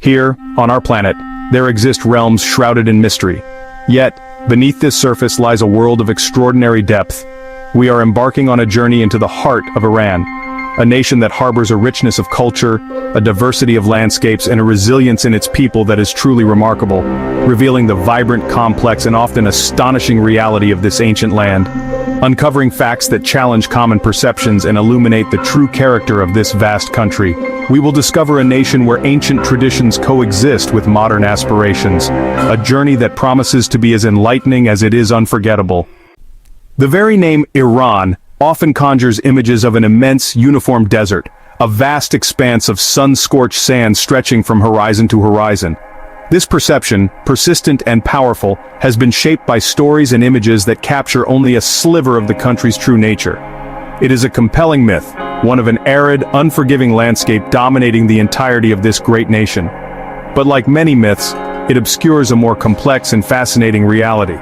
Here, on our planet, there exist realms shrouded in mystery. Yet, beneath this surface lies a world of extraordinary depth. We are embarking on a journey into the heart of Iran, a nation that harbors a richness of culture, a diversity of landscapes, and a resilience in its people that is truly remarkable, revealing the vibrant, complex, and often astonishing reality of this ancient land. Uncovering facts that challenge common perceptions and illuminate the true character of this vast country, we will discover a nation where ancient traditions coexist with modern aspirations, a journey that promises to be as enlightening as it is unforgettable. The very name Iran often conjures images of an immense, uniform desert, a vast expanse of sun-scorched sand stretching from horizon to horizon. This perception, persistent and powerful, has been shaped by stories and images that capture only a sliver of the country's true nature. It is a compelling myth, one of an arid, unforgiving landscape dominating the entirety of this great nation. But like many myths, it obscures a more complex and fascinating reality.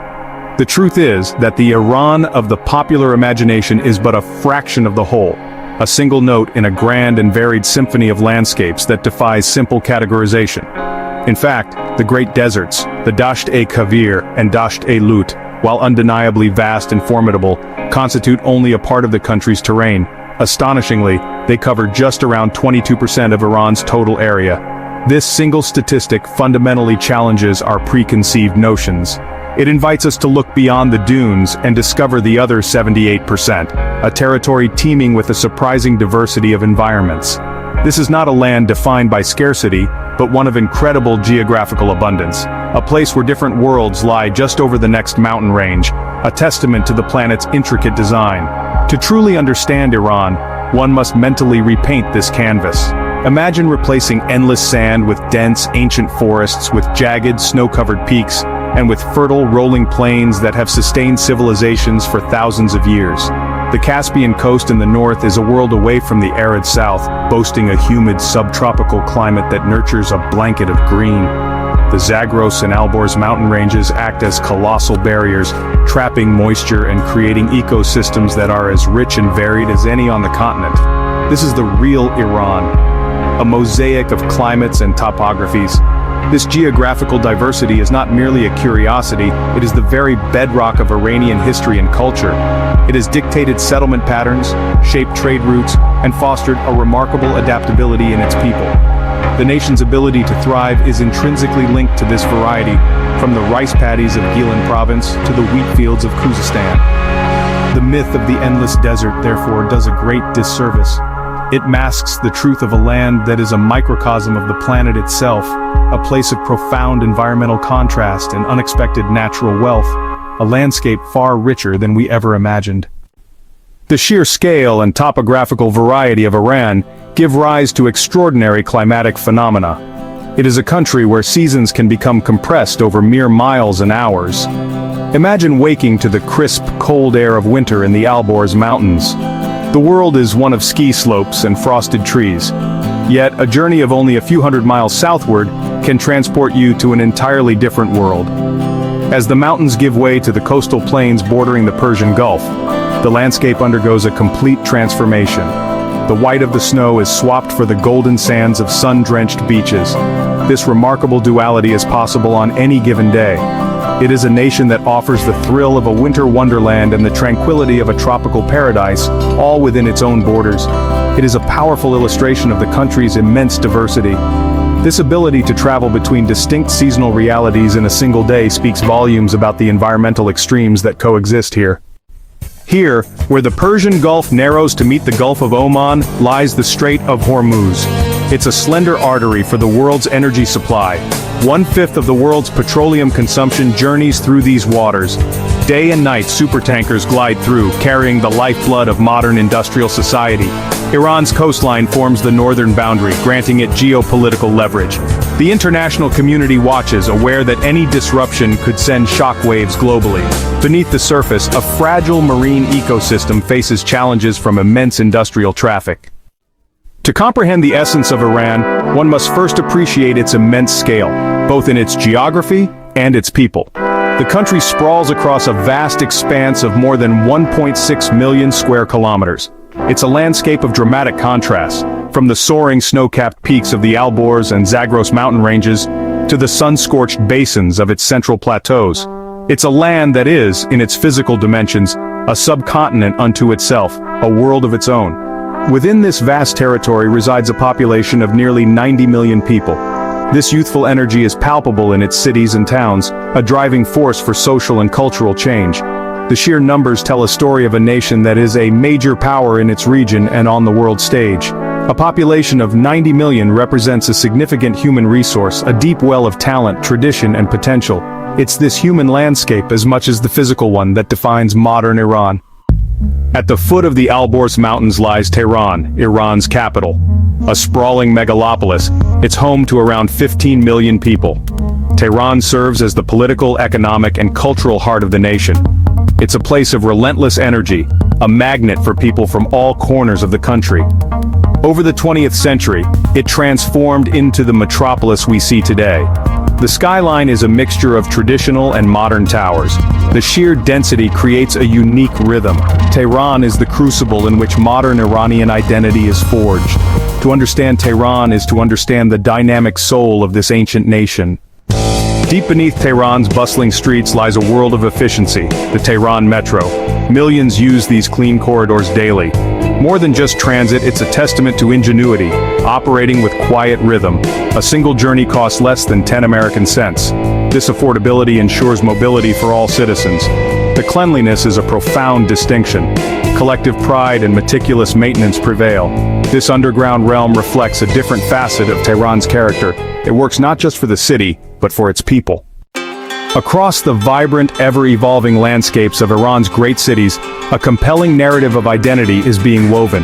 The truth is that the Iran of the popular imagination is but a fraction of the whole, a single note in a grand and varied symphony of landscapes that defies simple categorization. In fact, the great deserts, the Dasht-e-Kavir and Dasht-e-Lut, while undeniably vast and formidable, constitute only a part of the country's terrain. Astonishingly, they cover just around 22% of Iran's total area. This single statistic fundamentally challenges our preconceived notions. It invites us to look beyond the dunes and discover the other 78%, a territory teeming with a surprising diversity of environments. This is not a land defined by scarcity, but one of incredible geographical abundance, a place where different worlds lie just over the next mountain range, a testament to the planet's intricate design. To truly understand Iran, one must mentally repaint this canvas. Imagine replacing endless sand with dense, ancient forests with jagged, snow-covered peaks, and with fertile, rolling plains that have sustained civilizations for thousands of years. The Caspian coast in the north is a world away from the arid south, boasting a humid subtropical climate that nurtures a blanket of green. The Zagros and Alborz mountain ranges act as colossal barriers, trapping moisture and creating ecosystems that are as rich and varied as any on the continent. This is the real Iran, a mosaic of climates and topographies. This geographical diversity is not merely a curiosity, it is the very bedrock of Iranian history and culture. It has dictated settlement patterns, shaped trade routes, and fostered a remarkable adaptability in its people. The nation's ability to thrive is intrinsically linked to this variety, from the rice paddies of Gilan province to the wheat fields of Khuzestan. The myth of the endless desert, therefore, does a great disservice. It masks the truth of a land that is a microcosm of the planet itself, a place of profound environmental contrast and unexpected natural wealth, a landscape far richer than we ever imagined. The sheer scale and topographical variety of Iran give rise to extraordinary climatic phenomena. It is a country where seasons can become compressed over mere miles and hours. Imagine waking to the crisp, cold air of winter in the Alborz Mountains. The world is one of ski slopes and frosted trees. Yet, a journey of only a few hundred miles southward can transport you to an entirely different world. As the mountains give way to the coastal plains bordering the Persian Gulf, the landscape undergoes a complete transformation. The white of the snow is swapped for the golden sands of sun-drenched beaches. This remarkable duality is possible on any given day. It is a nation that offers the thrill of a winter wonderland and the tranquility of a tropical paradise, all within its own borders. It is a powerful illustration of the country's immense diversity. This ability to travel between distinct seasonal realities in a single day speaks volumes about the environmental extremes that coexist here. Here, where the Persian Gulf narrows to meet the Gulf of Oman, lies the Strait of Hormuz. It's a slender artery for the world's energy supply. 1/5 of the world's petroleum consumption journeys through these waters. Day and night supertankers glide through, carrying the lifeblood of modern industrial society. Iran's coastline forms the northern boundary, granting it geopolitical leverage. The international community watches, aware that any disruption could send shockwaves globally. Beneath the surface, a fragile marine ecosystem faces challenges from immense industrial traffic. To comprehend the essence of Iran, one must first appreciate its immense scale, both in its geography and its people. The country sprawls across a vast expanse of more than 1.6 million square kilometers. It's a landscape of dramatic contrast. From the soaring snow-capped peaks of the Alborz and Zagros mountain ranges to the sun-scorched basins of its central plateaus, it's a land that is, in its physical dimensions, a subcontinent unto itself, a world of its own. Within this vast territory resides a population of nearly 90 million people. This youthful energy is palpable in its cities and towns, a driving force for social and cultural change. The sheer numbers tell a story of a nation that is a major power in its region and on the world stage. A population of 90 million represents a significant human resource, a deep well of talent, tradition, and potential. It's this human landscape as much as the physical one that defines modern Iran. At the foot of the Alborz Mountains lies Tehran, Iran's capital. A sprawling megalopolis, it's home to around 15 million people. Tehran serves as the political, economic, and cultural heart of the nation. It's a place of relentless energy, a magnet for people from all corners of the country. Over the 20th century, it transformed into the metropolis we see today. The skyline is a mixture of traditional and modern towers. The sheer density creates a unique rhythm. Tehran is the crucible in which modern Iranian identity is forged. To understand Tehran is to understand the dynamic soul of this ancient nation. Deep beneath Tehran's bustling streets lies a world of efficiency, the Tehran Metro. Millions use these clean corridors daily. More than just transit, it's a testament to ingenuity, operating with quiet rhythm. A single journey costs less than 10 American cents. This affordability ensures mobility for all citizens. The cleanliness is a profound distinction. Collective pride and meticulous maintenance prevail. This underground realm reflects a different facet of Tehran's character. It works not just for the city, but for its people. Across the vibrant, ever-evolving landscapes of Iran's great cities, a compelling narrative of identity is being woven.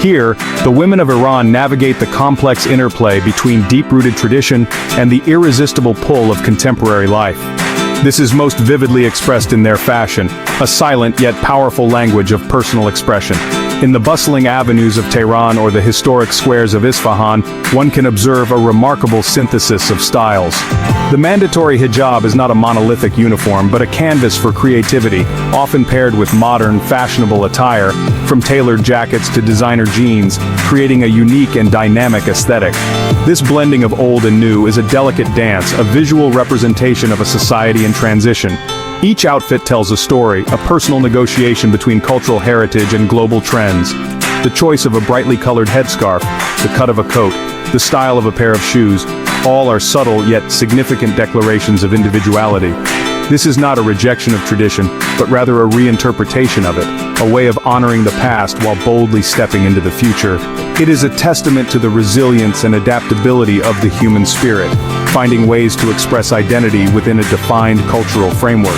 Here, the women of Iran navigate the complex interplay between deep-rooted tradition and the irresistible pull of contemporary life. This is most vividly expressed in their fashion, a silent yet powerful language of personal expression. In the bustling avenues of Tehran or the historic squares of Isfahan, one can observe a remarkable synthesis of styles. The mandatory hijab is not a monolithic uniform, but a canvas for creativity, often paired with modern, fashionable attire, from tailored jackets to designer jeans, creating a unique and dynamic aesthetic. This blending of old and new is a delicate dance, a visual representation of a society in transition. Each outfit tells a story, a personal negotiation between cultural heritage and global trends. The choice of a brightly colored headscarf, the cut of a coat, the style of a pair of shoes, all are subtle yet significant declarations of individuality. This is not a rejection of tradition, but rather a reinterpretation of it, a way of honoring the past while boldly stepping into the future. It is a testament to the resilience and adaptability of the human spirit, finding ways to express identity within a defined cultural framework.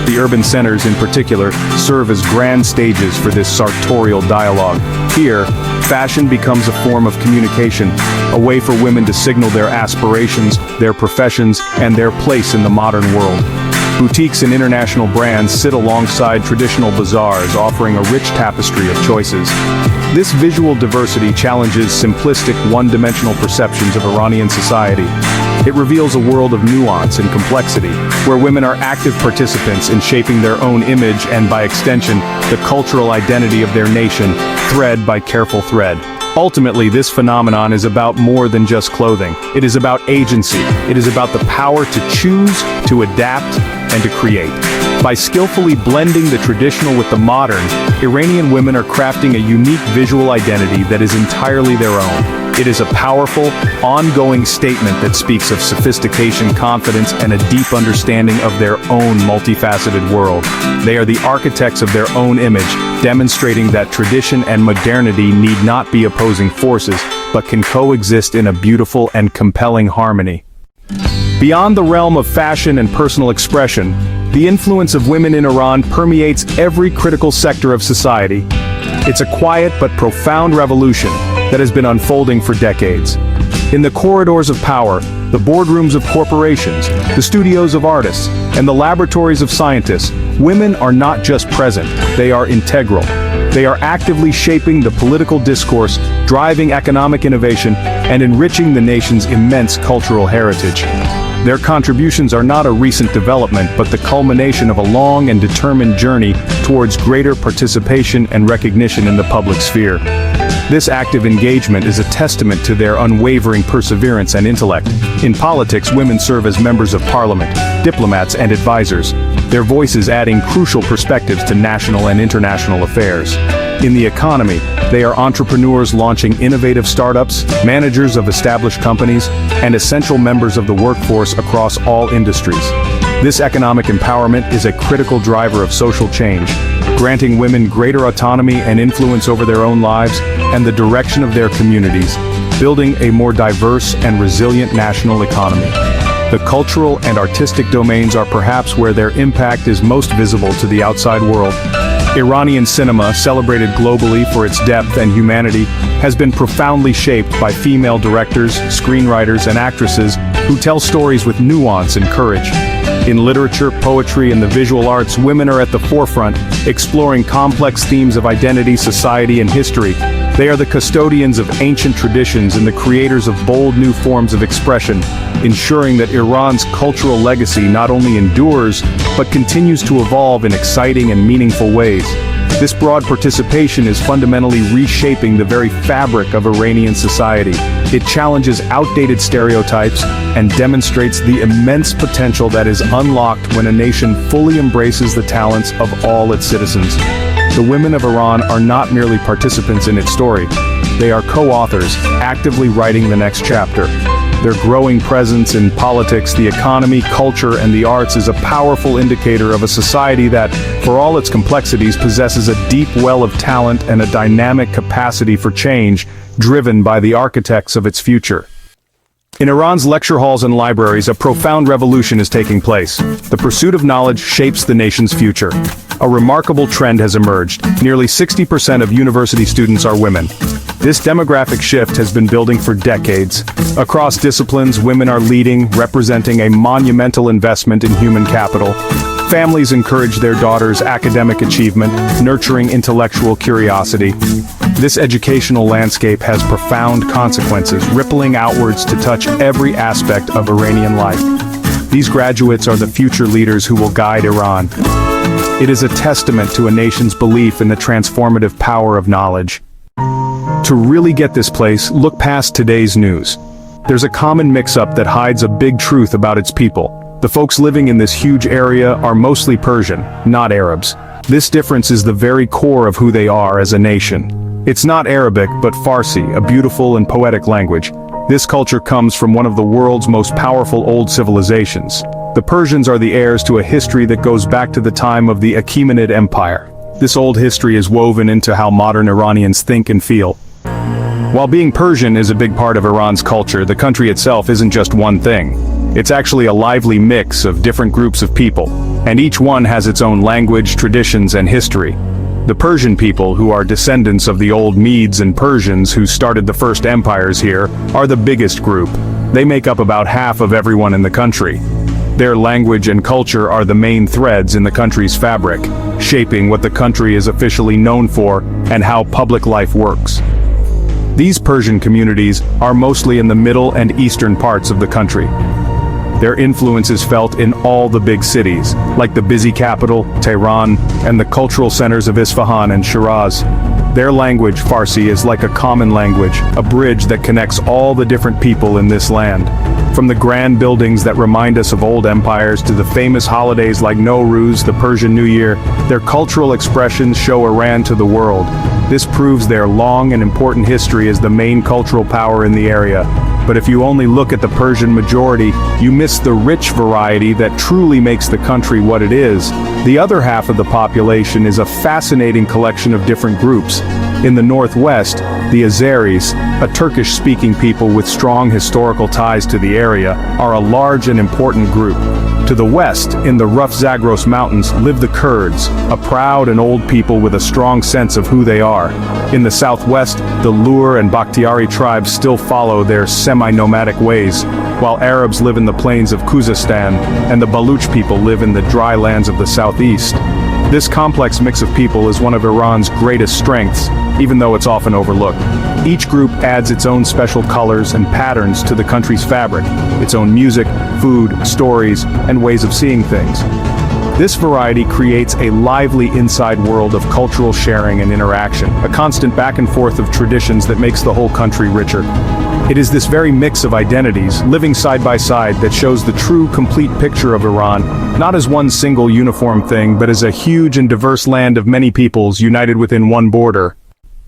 The urban centers in particular serve as grand stages for this sartorial dialogue. Here, fashion becomes a form of communication, a way for women to signal their aspirations, their professions, and their place in the modern world. Boutiques and international brands sit alongside traditional bazaars, offering a rich tapestry of choices. This visual diversity challenges simplistic, one-dimensional perceptions of Iranian society. It reveals a world of nuance and complexity, where women are active participants in shaping their own image and, by extension, the cultural identity of their nation, thread by careful thread. Ultimately, this phenomenon is about more than just clothing. It is about agency. It is about the power to choose, to adapt, and to create. By skillfully blending the traditional with the modern, Iranian women are crafting a unique visual identity that is entirely their own. It is a powerful, ongoing statement that speaks of sophistication, confidence, and a deep understanding of their own multifaceted world. They are the architects of their own image, demonstrating that tradition and modernity need not be opposing forces, but can coexist in a beautiful and compelling harmony. Beyond the realm of fashion and personal expression, the influence of women in Iran permeates every critical sector of society. It's a quiet but profound revolution that has been unfolding for decades. In the corridors of power, the boardrooms of corporations, the studios of artists, and the laboratories of scientists, women are not just present, they are integral. They are actively shaping the political discourse, driving economic innovation, and enriching the nation's immense cultural heritage. Their contributions are not a recent development, but the culmination of a long and determined journey towards greater participation and recognition in the public sphere. This active engagement is a testament to their unwavering perseverance and intellect. In politics, women serve as members of parliament, diplomats, and advisors, their voices adding crucial perspectives to national and international affairs. In the economy, they are entrepreneurs launching innovative startups, managers of established companies, and essential members of the workforce across all industries. This economic empowerment is a critical driver of social change, granting women greater autonomy and influence over their own lives and the direction of their communities, building a more diverse and resilient national economy. The cultural and artistic domains are perhaps where their impact is most visible to the outside world. Iranian cinema, celebrated globally for its depth and humanity, has been profoundly shaped by female directors, screenwriters, and actresses who tell stories with nuance and courage. In literature, poetry, and the visual arts, women are at the forefront, exploring complex themes of identity, society, and history. They are the custodians of ancient traditions and the creators of bold new forms of expression, ensuring that Iran's cultural legacy not only endures, but continues to evolve in exciting and meaningful ways. This broad participation is fundamentally reshaping the very fabric of Iranian society. It challenges outdated stereotypes and demonstrates the immense potential that is unlocked when a nation fully embraces the talents of all its citizens. The women of Iran are not merely participants in its story. They are co-authors, actively writing the next chapter. Their growing presence in politics, the economy, culture, and the arts is a powerful indicator of a society that, for all its complexities, possesses a deep well of talent and a dynamic capacity for change, driven by the architects of its future. In Iran's lecture halls and libraries, a profound revolution is taking place. The pursuit of knowledge shapes the nation's future. A remarkable trend has emerged. Nearly 60% of university students are women. This demographic shift has been building for decades. Across disciplines, women are leading, representing a monumental investment in human capital. Families encourage their daughters' academic achievement, nurturing intellectual curiosity. This educational landscape has profound consequences, rippling outwards to touch every aspect of Iranian life. These graduates are the future leaders who will guide Iran. It is a testament to a nation's belief in the transformative power of knowledge. To really get this place, look past today's news. There's a common mix-up that hides a big truth about its people. The folks living in this huge area are mostly Persian, not Arabs. This difference is the very core of who they are as a nation. It's not Arabic, but Farsi, a beautiful and poetic language. This culture comes from one of the world's most powerful old civilizations. The Persians are the heirs to a history that goes back to the time of the Achaemenid Empire. This old history is woven into how modern Iranians think and feel. While being Persian is a big part of Iran's culture, the country itself isn't just one thing. It's actually a lively mix of different groups of people, and each one has its own language, traditions, and history. The Persian people, who are descendants of the old Medes and Persians who started the first empires here, are the biggest group. They make up about half of everyone in the country. Their language and culture are the main threads in the country's fabric, shaping what the country is officially known for and how public life works. These Persian communities are mostly in the middle and eastern parts of the country. Their influence is felt in all the big cities, like the busy capital, Tehran, and the cultural centers of Isfahan and Shiraz. Their language, Farsi, is like a common language, a bridge that connects all the different people in this land. From the grand buildings that remind us of old empires to the famous holidays like Nowruz, the Persian New Year, their cultural expressions show Iran to the world. This proves their long and important history as the main cultural power in the area. But if you only look at the Persian majority, you miss the rich variety that truly makes the country what it is. The other half of the population is a fascinating collection of different groups. In the northwest, the Azeris, a Turkish-speaking people with strong historical ties to the area, are a large and important group. To the west, in the rough Zagros Mountains, live the Kurds, a proud and old people with a strong sense of who they are. In the southwest, the Lur and Bakhtiari tribes still follow their semi-nomadic ways, while Arabs live in the plains of Khuzestan, and the Baluch people live in the dry lands of the southeast. This complex mix of people is one of Iran's greatest strengths, even though it's often overlooked. Each group adds its own special colors and patterns to the country's fabric, its own music, food, stories, and ways of seeing things. This variety creates a lively inside world of cultural sharing and interaction, a constant back and forth of traditions that makes the whole country richer. It is this very mix of identities, living side by side, that shows the true, complete picture of Iran, not as one single uniform thing, but as a huge and diverse land of many peoples united within one border.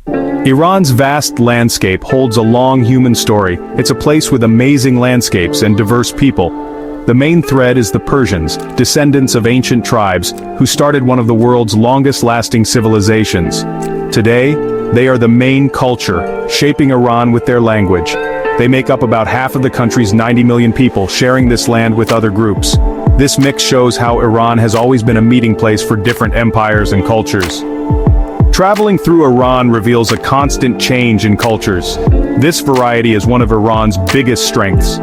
Iran's vast landscape holds a long human story. It's a place with amazing landscapes and diverse people. The main thread is the Persians, descendants of ancient tribes, who started one of the world's longest-lasting civilizations. Today, they are the main culture, shaping Iran with their language. They make up about half of the country's 90 million people, sharing this land with other groups. This mix shows how Iran has always been a meeting place for different empires and cultures. Traveling through Iran reveals a constant change in cultures. This variety is one of Iran's biggest strengths.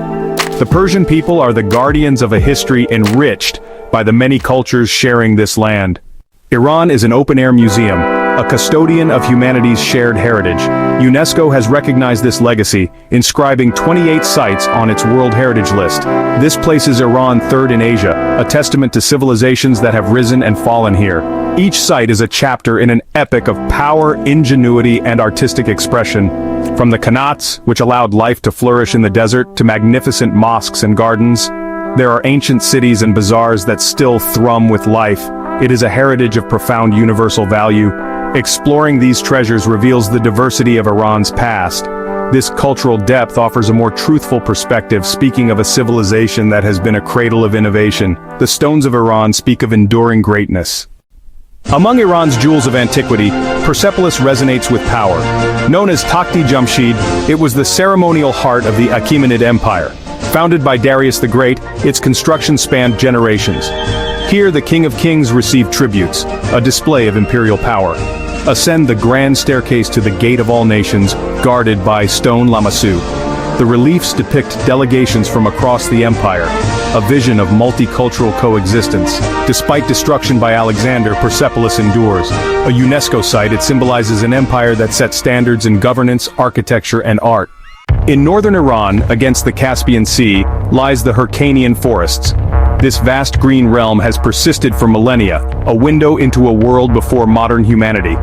The Persian people are the guardians of a history enriched by the many cultures sharing this land. Iran is an open-air museum, a custodian of humanity's shared heritage. UNESCO has recognized this legacy, inscribing 28 sites on its World Heritage List. This places Iran third in Asia, a testament to civilizations that have risen and fallen here. Each site is a chapter in an epic of power, ingenuity, and artistic expression. From the qanats, which allowed life to flourish in the desert, to magnificent mosques and gardens, there are ancient cities and bazaars that still thrum with life. It is a heritage of profound universal value. Exploring these treasures reveals the diversity of Iran's past. This cultural depth offers a more truthful perspective, speaking of a civilization that has been a cradle of innovation. The stones of Iran speak of enduring greatness. Among Iran's jewels of antiquity, Persepolis resonates with power. Known as Takhti Jamshid, it was the ceremonial heart of the Achaemenid Empire. Founded by Darius the Great, its construction spanned generations. Here the King of Kings received tributes, a display of imperial power. Ascend the grand staircase to the Gate of All Nations, guarded by stone lamassu. The reliefs depict delegations from across the empire, a vision of multicultural coexistence. Despite destruction by Alexander, Persepolis endures. A UNESCO site, it symbolizes an empire that set standards in governance, architecture, and art. In northern Iran, against the Caspian Sea, lies the Hyrcanian forests. This vast green realm has persisted for millennia, a window into a world before modern humanity.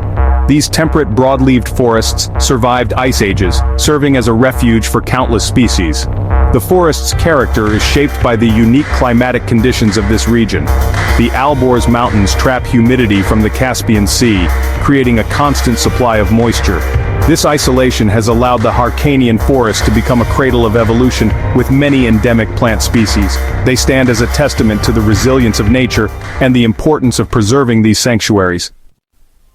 These temperate broad-leaved forests survived ice ages, serving as a refuge for countless species. The forest's character is shaped by the unique climatic conditions of this region. The Alborz Mountains trap humidity from the Caspian Sea, creating a constant supply of moisture. This isolation has allowed the Hyrcanian forest to become a cradle of evolution with many endemic plant species. They stand as a testament to the resilience of nature and the importance of preserving these sanctuaries.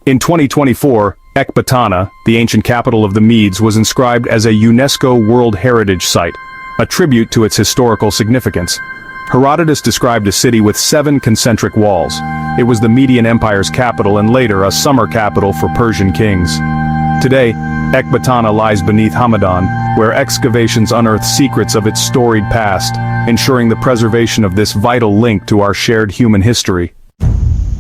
In 2024, Ecbatana, the ancient capital of the Medes, was inscribed as a UNESCO World Heritage Site, a tribute to its historical significance. Herodotus described a city with 7 concentric walls. It was the Median Empire's capital and later a summer capital for Persian kings. Today, Ecbatana lies beneath Hamadan, where excavations unearth secrets of its storied past, ensuring the preservation of this vital link to our shared human history.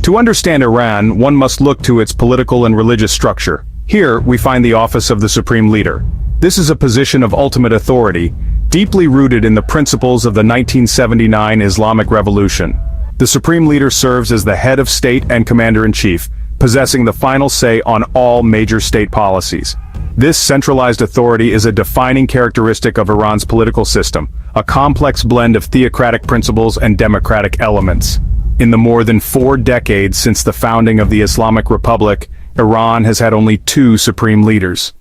To understand Iran, one must look to its political and religious structure. Here, we find the office of the Supreme Leader. This is a position of ultimate authority, deeply rooted in the principles of the 1979 Islamic Revolution. The Supreme Leader serves as the head of state and commander-in-chief, possessing the final say on all major state policies. This centralized authority is a defining characteristic of Iran's political system, a complex blend of theocratic principles and democratic elements. In the more than 4 decades since the founding of the Islamic Republic, Iran has had only 2 supreme leaders.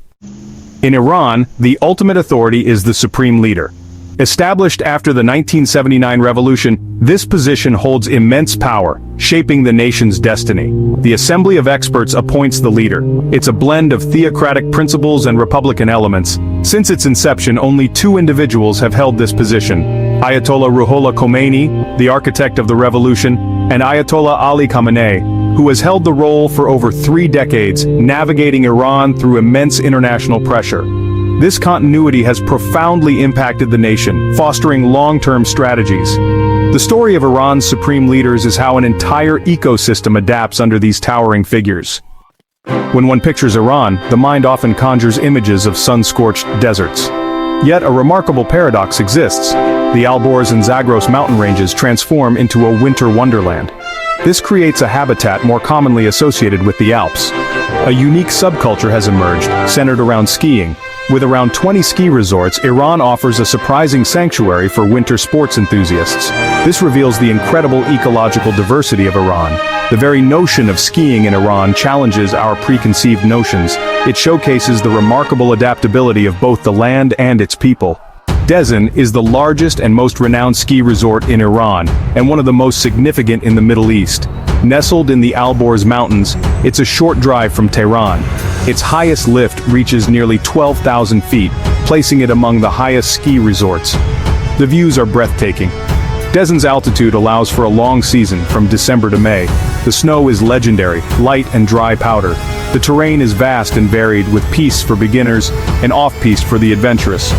In Iran, the ultimate authority is the Supreme Leader. Established after the 1979 revolution, this position holds immense power, shaping the nation's destiny. The Assembly of Experts appoints the leader. It's a blend of theocratic principles and republican elements. Since its inception, only 2 individuals have held this position: Ayatollah Ruhollah Khomeini, the architect of the revolution, and Ayatollah Ali Khamenei, who has held the role for over 3 decades, navigating Iran through immense international pressure. This continuity has profoundly impacted the nation, fostering long-term strategies. The story of Iran's supreme leaders is how an entire ecosystem adapts under these towering figures. When one pictures Iran, the mind often conjures images of sun-scorched deserts. Yet a remarkable paradox exists. The Alborz and Zagros mountain ranges transform into a winter wonderland. This creates a habitat more commonly associated with the Alps. A unique subculture has emerged, centered around skiing. With around 20 ski resorts, Iran offers a surprising sanctuary for winter sports enthusiasts. This reveals the incredible ecological diversity of Iran. The very notion of skiing in Iran challenges our preconceived notions. It showcases the remarkable adaptability of both the land and its people. Dezin is the largest and most renowned ski resort in Iran, and one of the most significant in the Middle East. Nestled in the Alborz Mountains, it's a short drive from Tehran. Its highest lift reaches nearly 12,000 feet, placing it among the highest ski resorts. The views are breathtaking. Dezin's altitude allows for a long season, from December to May. The snow is legendary, light and dry powder. The terrain is vast and varied, with piste for beginners and off-piste for the adventurous.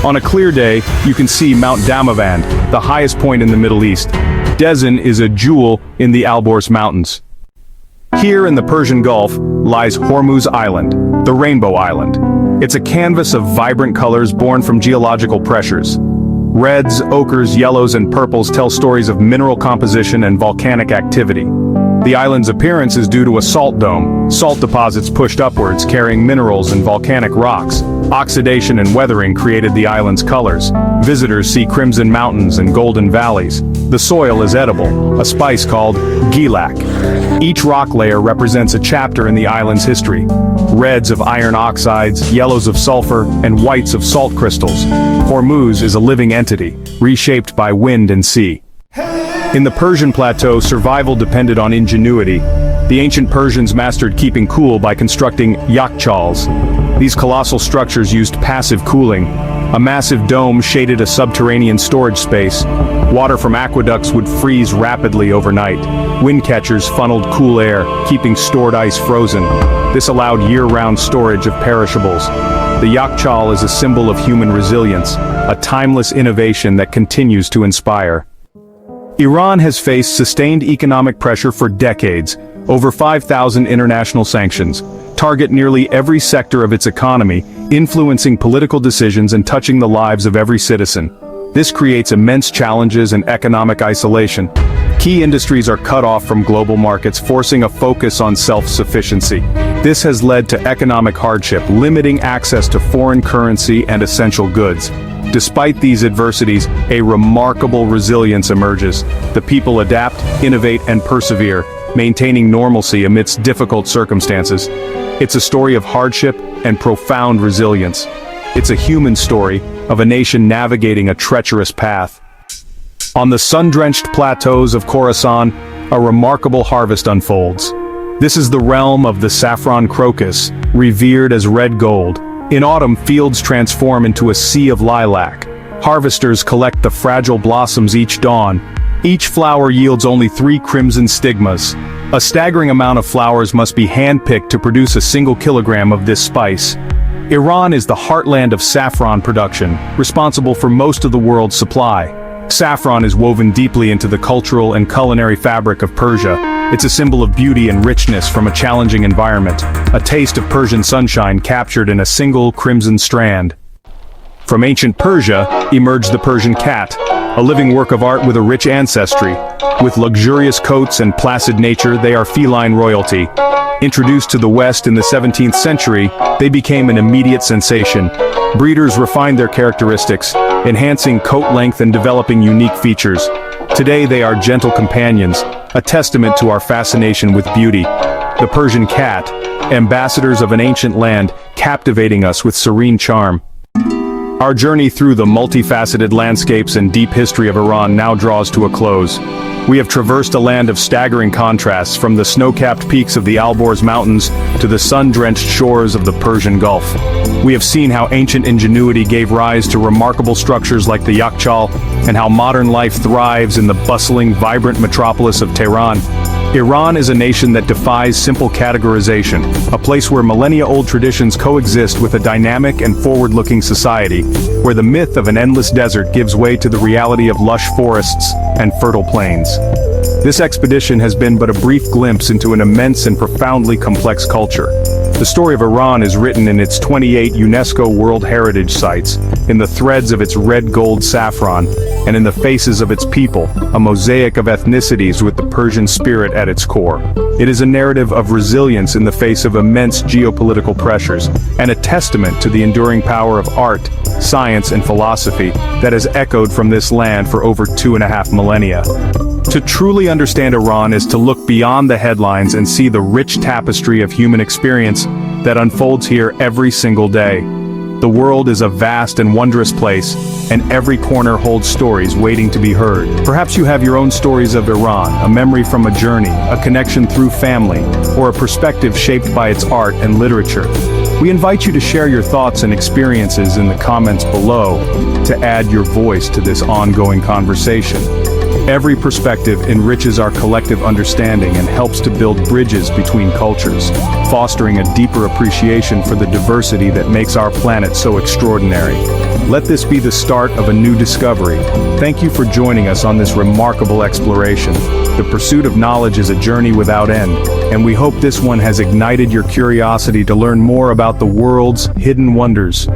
On a clear day, you can see Mount Damavand, the highest point in the Middle East. Dezin is a jewel in the Alborz Mountains. Here in the Persian Gulf lies Hormuz Island, the Rainbow Island. It's a canvas of vibrant colors born from geological pressures. Reds, ochres, yellows, and purples tell stories of mineral composition and volcanic activity. The island's appearance is due to a salt dome, salt deposits pushed upwards carrying minerals and volcanic rocks. Oxidation and weathering created the island's colors. Visitors see crimson mountains and golden valleys. The soil is edible, a spice called gilak. Each rock layer represents a chapter in the island's history. Reds of iron oxides, yellows of sulfur, and whites of salt crystals. Hormuz is a living entity, reshaped by wind and sea. In the Persian plateau, survival depended on ingenuity. The ancient Persians mastered keeping cool by constructing yakchals. These colossal structures used passive cooling. A massive dome shaded a subterranean storage space. Water from aqueducts would freeze rapidly overnight. Wind catchers funneled cool air, keeping stored ice frozen. This allowed year-round storage of perishables. The yakchal is a symbol of human resilience, a timeless innovation that continues to inspire. Iran has faced sustained economic pressure for decades. Over 5,000 international sanctions target nearly every sector of its economy, influencing political decisions and touching the lives of every citizen. This creates immense challenges and economic isolation. Key industries are cut off from global markets, forcing a focus on self-sufficiency. This has led to economic hardship, limiting access to foreign currency and essential goods. Despite these adversities, a remarkable resilience emerges. The people adapt, innovate, and persevere, maintaining normalcy amidst difficult circumstances. It's a story of hardship and profound resilience. It's a human story of a nation navigating a treacherous path. On the sun-drenched plateaus of Khorasan, a remarkable harvest unfolds. This is the realm of the saffron crocus, revered as red gold. In autumn, fields transform into a sea of lilac. Harvesters collect the fragile blossoms each dawn. Each flower yields only 3 crimson stigmas. A staggering amount of flowers must be hand-picked to produce a single kilogram of this spice. Iran is the heartland of saffron production, responsible for most of the world's supply. Saffron is woven deeply into the cultural and culinary fabric of Persia. It's a symbol of beauty and richness from a challenging environment, a taste of Persian sunshine captured in a single crimson strand. From ancient Persia emerged the Persian cat, a living work of art with a rich ancestry. With luxurious coats and placid nature, they are feline royalty. Introduced to the West in the 17th century, they became an immediate sensation. Breeders refined their characteristics, enhancing coat length and developing unique features. Today they are gentle companions, a testament to our fascination with beauty. The Persian cat, ambassadors of an ancient land, captivating us with serene charm. Our journey through the multifaceted landscapes and deep history of Iran now draws to a close. We have traversed a land of staggering contrasts, from the snow-capped peaks of the Alborz Mountains to the sun-drenched shores of the Persian Gulf. We have seen how ancient ingenuity gave rise to remarkable structures like the Yakchal, and how modern life thrives in the bustling, vibrant metropolis of Tehran. Iran is a nation that defies simple categorization, a place where millennia-old traditions coexist with a dynamic and forward-looking society, where the myth of an endless desert gives way to the reality of lush forests and fertile plains. This expedition has been but a brief glimpse into an immense and profoundly complex culture. The story of Iran is written in its 28 UNESCO World Heritage Sites, in the threads of its red gold saffron, and in the faces of its people, a mosaic of ethnicities with the Persian spirit at its core. It is a narrative of resilience in the face of immense geopolitical pressures, and a testament to the enduring power of art, science, and philosophy that has echoed from this land for over 2.5 millennia. To truly understand Iran is to look beyond the headlines and see the rich tapestry of human experience that unfolds here every single day. The world is a vast and wondrous place, and every corner holds stories waiting to be heard. Perhaps you have your own stories of Iran, a memory from a journey, a connection through family, or a perspective shaped by its art and literature. We invite you to share your thoughts and experiences in the comments below to add your voice to this ongoing conversation. Every perspective enriches our collective understanding and helps to build bridges between cultures, fostering a deeper appreciation for the diversity that makes our planet so extraordinary. Let this be the start of a new discovery. Thank you for joining us on this remarkable exploration. The pursuit of knowledge is a journey without end, and we hope this one has ignited your curiosity to learn more about the world's hidden wonders.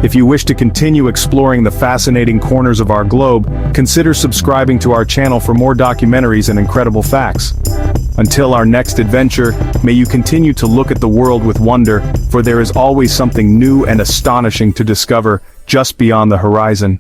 If you wish to continue exploring the fascinating corners of our globe, consider subscribing to our channel for more documentaries and incredible facts. Until our next adventure, may you continue to look at the world with wonder, for there is always something new and astonishing to discover just beyond the horizon.